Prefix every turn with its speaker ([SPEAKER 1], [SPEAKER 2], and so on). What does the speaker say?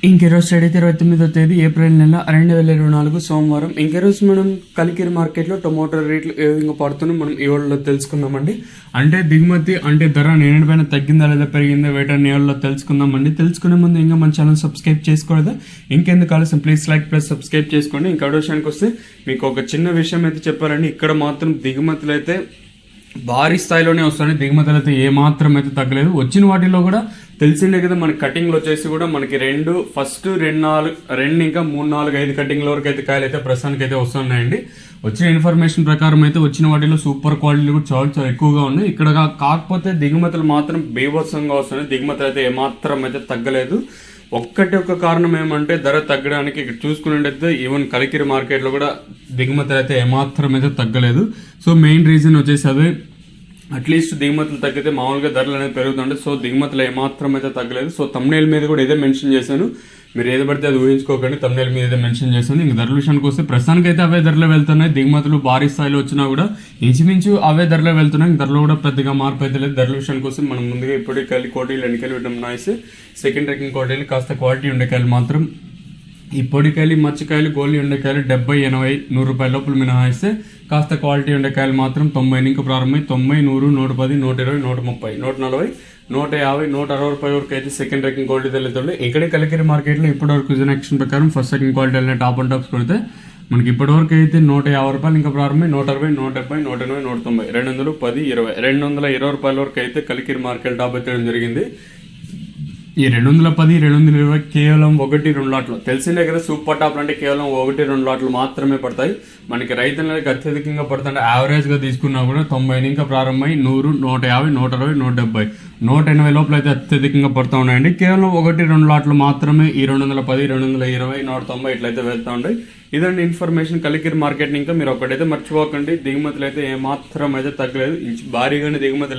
[SPEAKER 1] ఇంకెరోజు అయితే 29వ తేదీ ఏప్రిల్ నెల 2024 సోమవారం. ఇంకెరోజు మనం కలికిరి మార్కెట్లో టొమాటో రేట్లు ఏ విధంగా పడుతున్నాం మనం ఈ వాళ్ళలో తెలుసుకుందామండి. అంటే దిగుమతి అంటే ధర నేనేపైన తగ్గిందా లేదా పెరిగిందా వేటని వాళ్ళలో తెలుసుకుందామండి. తెలుసుకునే ముందు ఇంకా మన ఛానల్ సబ్స్క్రైబ్ చేసుకోలేదా, ఇంకెందుకు ఆలస్యం ప్లీజ్ లైక్ ప్లస్ సబ్స్క్రైబ్ చేసుకోండి. ఇంకా విషయానికి వస్తే మీకు ఒక చిన్న విషయం అయితే చెప్పాలండి. ఇక్కడ మాత్రం దిగుమతులు అయితే భారీ స్థాయిలోనే వస్తాయి. దిగుమతులు అయితే ఏమాత్రం అయితే తగ్గలేదు. వచ్చిన వాటిలో కూడా తెలిసిందే కదా, మన కటింగ్లు వచ్చేసి కూడా మనకి రెండు ఇంకా 3-4-5 కటింగ్ల వరకు అయితే కాయలు అయితే ప్రస్తుతానికి అయితే వస్తున్నాయండి. వచ్చిన ఇన్ఫర్మేషన్ ప్రకారం అయితే వచ్చిన వాటిలో సూపర్ క్వాలిటీ కూడా చాలా చాలా ఎక్కువగా ఉన్నాయి. ఇక్కడ కాకపోతే దిగుమతులు మాత్రం బీభత్సంగా వస్తున్నాయి. దిగుమతులు అయితే ఏమాత్రం అయితే తగ్గలేదు. ఒక్క కారణం ఏమంటే ధర తగ్గడానికి ఇక్కడ చూసుకున్నట్టయితే ఈవెన్ కలికిరి మార్కెట్లో కూడా దిగుమతులు అయితే ఏమాత్రం అయితే తగ్గలేదు. సో మెయిన్ రీజన్ వచ్చేసి అదే, అట్లీస్ట్ దిగుమతులు తగ్గితే మామూలుగా ధరలు అనేది పెరుగుతుండే. సో దిగుమతులు ఏమాత్రం అయితే తగ్గలేదు. సో తమ్నేల్ మీద కూడా ఇదే మెన్షన్ చేశాను, మీరు ఏది పడితే అది ఊహించుకోకండి. తమ్నేల్ మీద ఇదే మెన్షన్ చేశాను. ఇంక ధరల విషయానికి వస్తే ప్రస్తుతానికి అయితే అవే ధరలు వెళ్తున్నాయి. దిగుమతులు భారీ స్థాయిలో వచ్చినా కూడా ఇంచుమించు అవే ధరలు వెళ్తున్నాయి. ధరలు కూడా పెద్దగా మార్పు అయితే లేదు. ధరల విషయానికి వస్తే మనం ముందుగా ఇప్పటికి కాయలు కోటీలు ఎన్నికలు పెట్టడం నాయిస్ సెకండ్ ర్యాంకింగ్ కోటీలు కాస్త క్వాలిటీ ఉండేకాయలు మాత్రం ఈ పొడికాయలు మచ్చికాయలు గోలి ఉండేకాయలు 70, 80, 100 రూపాయల లోపల మినహాయిస్తే కాస్త క్వాలిటీ ఉండేకాయలు మాత్రం 90 నుంచి ప్రారంభమై 90, 100, 110, 120, 130, 140, 150, 160 రూపాయల వరకు అయితే సెకండ్ ర్యాంకింగ్ క్వాలిటీ తెలుస్తుంది. ఇక్కడే కలికిరి మార్కెట్లో ఇప్పటి వరకు యాక్షన్ ప్రకారం ఫస్ట్ సెకండ్ క్వాలిటీ వెళ్ళిన టాప్ అండ్ టాప్స్ కొడితే మనకి ఇప్పటి వరకు అయితే 150 రూపాయలు ఇంకా ప్రారంభమై 160, 170, 180, 190, 200, 10, 20, 220 రూపాయల వరకు అయితే కలికిరి మార్కెట్ టాప్ ఎత్తడం జరిగింది. ఈ 210, 220 కేవలం 1-2 లాట్లు తెలిసిందే కదా. సూపర్ టాప్లు అంటే కేవలం 1-2 లాట్లు మాత్రమే పడతాయి. మనకి రైతులకి అత్యధికంగా పడుతుంటే యావరేజ్ గా తీసుకున్నా కూడా 90 ఇంకా ప్రారంభమై 100, 150, 160, 170, 180 లోపల అయితే అత్యధికంగా పడుతూ ఉన్నాయండి. కేవలం 1-2 లాట్లు మాత్రమే ఈ 210, 220, 190 ఇట్లయితే వెళ్తూ ఉంటాయి. ఇదండి ఇన్ఫర్మేషన్ కలికిరి మార్కెట్. ఇంకా మీరు ఒకటైతే మర్చిపోకండి, దిగుమతులు అయితే ఏమాత్రం అయితే తగ్గలేదు. భారీగానే దిగుమతులు